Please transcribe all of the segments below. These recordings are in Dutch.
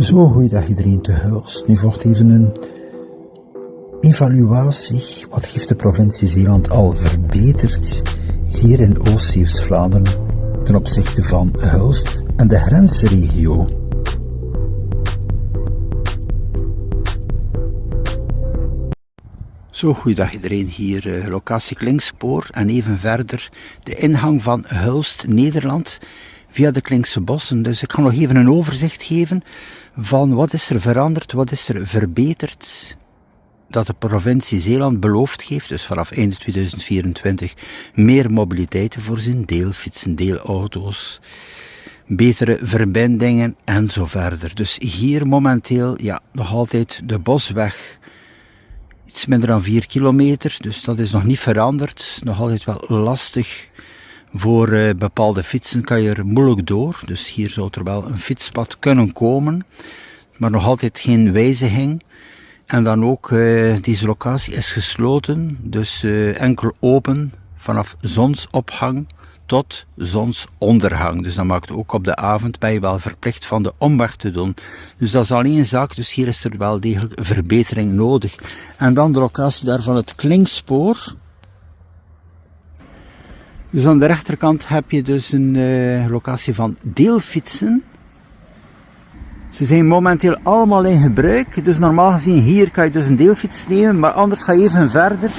Zo, goeiedag iedereen te Hulst. Nu volgt even een evaluatie. Wat heeft de provincie Zeeland al verbeterd hier in Oost-Zeeuws-Vlaanderen ten opzichte van Hulst en de grensregio? Zo, goeiedag iedereen, hier locatie Klinkspoor en even verder de ingang van Hulst, Nederland, via de Klinkse bossen. Dus ik ga nog even een overzicht geven van wat is er veranderd, wat is er verbeterd, dat de provincie Zeeland beloofd heeft, dus vanaf einde 2024, meer mobiliteit te voorzien, deelfietsen, deelauto's, betere verbindingen en zo verder. Dus hier momenteel, ja, nog altijd de Bosweg, iets minder dan 4 kilometer, dus dat is nog niet veranderd. Nog altijd wel lastig voor bepaalde fietsen, kan je er moeilijk door. Dus hier zou er wel een fietspad kunnen komen, maar nog altijd geen wijziging. En dan ook, deze locatie is gesloten, dus enkel open vanaf zonsopgang tot zonsondergang. Dus dat maakt ook op de avond ben je wel verplicht van de omweg te doen. Dus dat is alleen een zaak, dus hier is er wel degelijk verbetering nodig. En dan de locatie daar van het Klinkspoor. Dus aan de rechterkant heb je dus een locatie van deelfietsen. Ze zijn momenteel allemaal in gebruik, dus normaal gezien hier kan je dus een deelfiets nemen, maar anders ga je even verder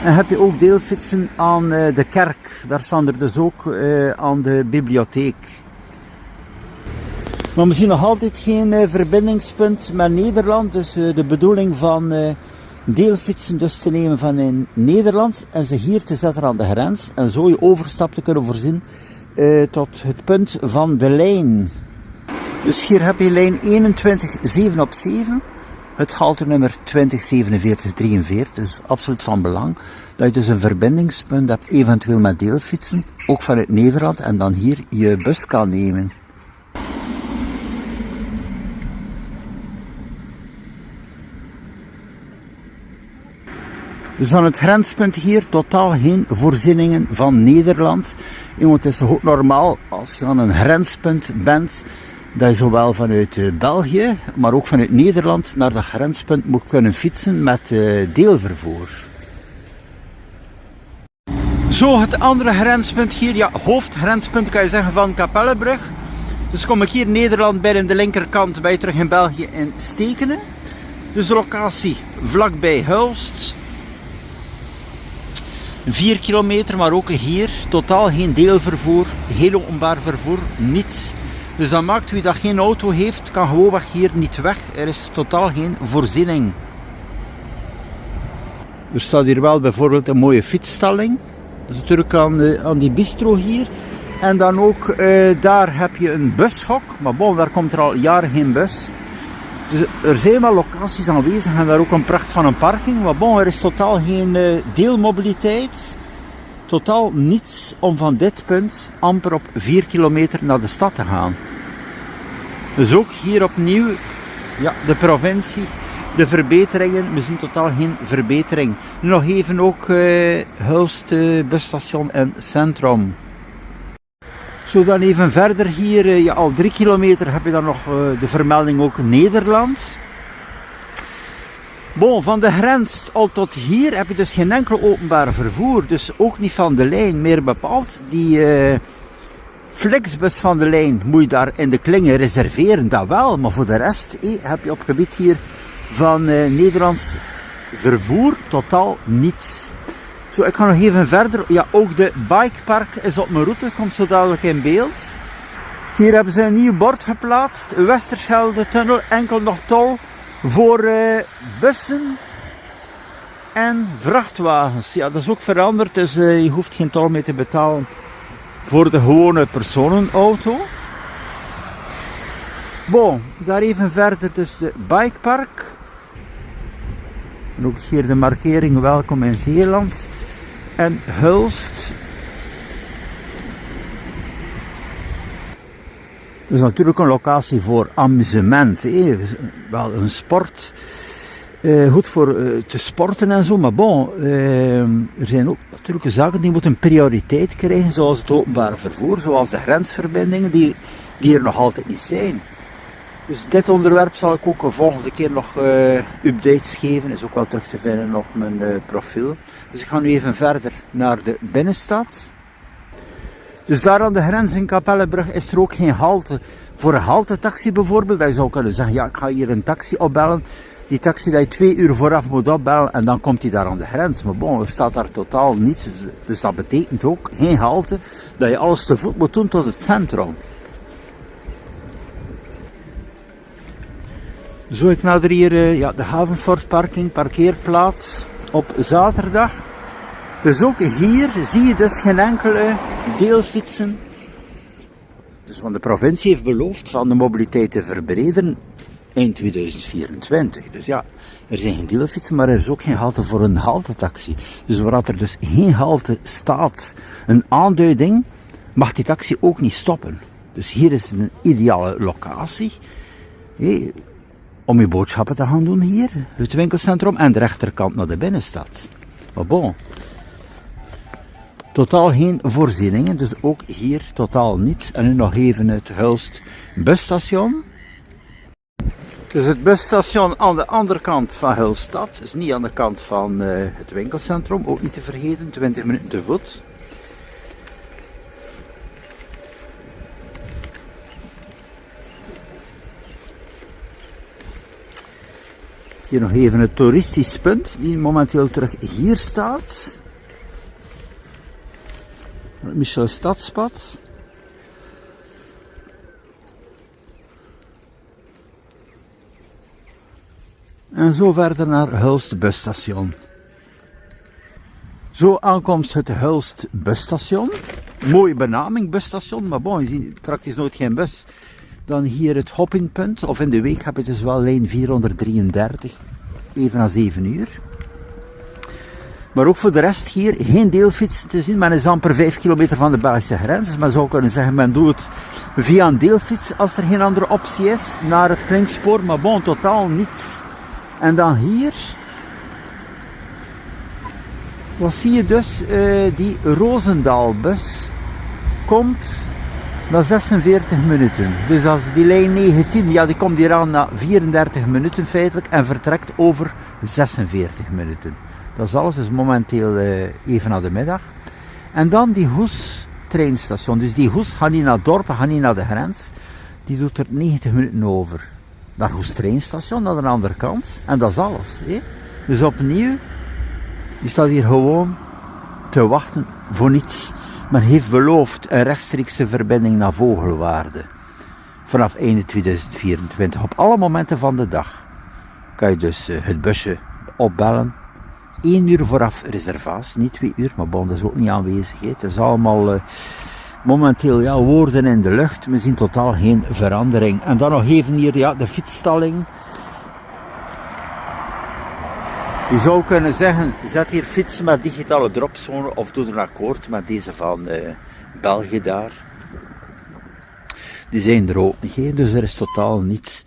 en heb je ook deelfietsen aan de kerk. Daar staan er dus ook aan de bibliotheek. Maar we zien nog altijd geen verbindingspunt met Nederland, dus de bedoeling van deelfietsen dus te nemen van in Nederland en ze hier te zetten aan de grens en zo je overstap te kunnen voorzien tot het punt van de lijn. Dus hier heb je lijn 21 7 op 7, het haltenummer 204743, dus absoluut van belang dat je dus een verbindingspunt hebt, eventueel met deelfietsen, ook vanuit Nederland en dan hier je bus kan nemen. Dus aan het grenspunt hier totaal geen voorzieningen van Nederland. Want het is toch ook normaal als je aan een grenspunt bent, dat je zowel vanuit België, maar ook vanuit Nederland naar dat grenspunt moet kunnen fietsen met deelvervoer. Zo, het andere grenspunt hier, ja, hoofdgrenspunt kan je zeggen van Kapellebrug. Dus kom ik hier in Nederland bij de linkerkant, ben je terug in België in Stekenen. Dus de locatie vlakbij Hulst. 4 kilometer, maar ook hier totaal geen deelvervoer, heel openbaar vervoer, niets. Dus dat maakt wie dat geen auto heeft, kan gewoonweg hier niet weg. Er is totaal geen voorziening. Er staat hier wel bijvoorbeeld een mooie fietsstalling. Dat is natuurlijk aan die bistro hier. En dan ook daar heb je een bushok. Maar bon, daar komt er al jaren geen bus. Dus er zijn wel locaties aanwezig en daar ook een pracht van een parking. Maar bon, er is totaal geen deelmobiliteit. Totaal niets om van dit punt amper op 4 kilometer naar de stad te gaan. Dus ook hier opnieuw, ja, de provincie, de verbeteringen, we zien totaal geen verbetering. Nu nog even ook Hulst busstation en centrum. Zo dan even verder hier, ja, al 3 kilometer heb je dan nog de vermelding ook Nederland. Bon, van de grens al tot hier heb je dus geen enkel openbaar vervoer, dus ook niet van de lijn meer bepaald. Die Flixbus van de lijn moet je daar in de klingen reserveren, dat wel, maar voor de rest heb je op het gebied hier van Nederlands vervoer totaal niets. Zo, ik ga nog even verder. Ja, ook de bikepark is op mijn route, komt zo dadelijk in beeld. Hier hebben ze een nieuw bord geplaatst, Westerschelde tunnel, enkel nog tol voor bussen en vrachtwagens. Ja, dat is ook veranderd, dus je hoeft geen tol meer te betalen voor de gewone personenauto. Bon, daar even verder dus de bikepark. En ook hier de markering welkom in Zeeland. En Hulst. Dat is natuurlijk een locatie voor amusement. Wel een sport. Goed voor te sporten en zo. Maar bon, er zijn ook natuurlijk zaken die moeten prioriteit krijgen. Zoals het openbaar vervoer. Zoals de grensverbindingen die er nog altijd niet zijn. Dus dit onderwerp zal ik ook de volgende keer nog updates geven. Is ook wel terug te vinden op mijn profiel. Dus ik ga nu even verder naar de binnenstad. Dus daar aan de grens in Kapellebrug is er ook geen halte. Voor een haltetaxi bijvoorbeeld, dat je zou kunnen zeggen, ja, ik ga hier een taxi opbellen. Die taxi dat je 2 uur vooraf moet opbellen en dan komt hij daar aan de grens. Maar bon, er staat daar totaal niets. Dus dat betekent ook geen halte, dat je alles te voet moet doen tot het centrum. Zo, ik nader hier de Havenfort parking, parkeerplaats op zaterdag. Dus ook hier zie je dus geen enkele deelfietsen. Dus want de provincie heeft beloofd van de mobiliteit te verbreden eind 2024. Dus ja, er zijn geen deelfietsen, maar er is ook geen halte voor een haltetaxi. Dus waar er dus geen halte staat, een aanduiding, mag die taxi ook niet stoppen. Dus hier is een ideale locatie. Om je boodschappen te gaan doen hier, het winkelcentrum, en de rechterkant naar de binnenstad. Maar bon, totaal geen voorzieningen, dus ook hier totaal niets. En nu nog even het Hulst busstation. Dus het busstation aan de andere kant van Hulststad, dus niet aan de kant van het winkelcentrum, ook niet te vergeten, 20 minuten te voet. Hier nog even het toeristisch punt, die momenteel terug hier staat. Het Michel Stadspad. En zo verder naar Hulst busstation. Zo aankomst het Hulst busstation. Mooie benaming, busstation, maar bon, je ziet praktisch nooit geen bus. Dan hier het hoppingpunt, of in de week heb je dus wel lijn 433, even na 7 uur. Maar ook voor de rest hier geen deelfietsen te zien. Men is amper 5 kilometer van de Belgische grens. Dus men zou kunnen zeggen, men doet het via een deelfiets als er geen andere optie is, naar het Klinkspoor. Maar bon, totaal niets. En dan hier, wat zie je dus, die Roosendaalbus komt na 46 minuten. Dus als die lijn 19, ja, die komt hier aan na 34 minuten feitelijk en vertrekt over 46 minuten. Dat is alles, dus momenteel even na de middag. En dan die Goes treinstation. Dus die Goes gaat niet naar het dorp, gaat niet naar de grens. Die doet er 90 minuten over. Naar Goes treinstation, naar de andere kant. En dat is alles. Dus opnieuw, je staat hier gewoon te wachten voor niets. Men heeft beloofd een rechtstreekse verbinding naar Vogelwaarde. Vanaf einde 2024. Op alle momenten van de dag kan je dus het busje opbellen. 1 uur vooraf reservatie, niet 2 uur, maar bon, dat is ook niet aanwezig. Het is allemaal momenteel woorden in de lucht. We zien totaal geen verandering. En dan nog even hier de fietsstalling. Je zou kunnen zeggen, zet hier fietsen met digitale dropzone of doe een akkoord met deze van België daar. Die zijn er ook niet, dus er is totaal niets.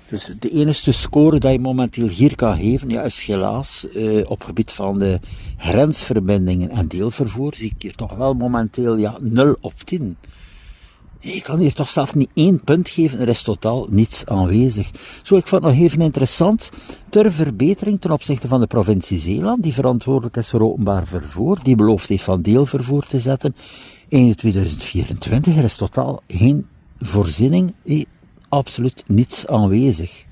Dus de enige score dat je momenteel hier kan geven, is helaas op gebied van de grensverbindingen en deelvervoer, zie ik hier toch wel momenteel 0 op 10. Ik kan hier toch zelf niet 1 punt geven, er is totaal niets aanwezig. Zo, ik vond het nog even interessant, ter verbetering ten opzichte van de provincie Zeeland, die verantwoordelijk is voor openbaar vervoer, die beloofd heeft van deelvervoer te zetten in 2024. Er is totaal geen voorziening, absoluut niets aanwezig.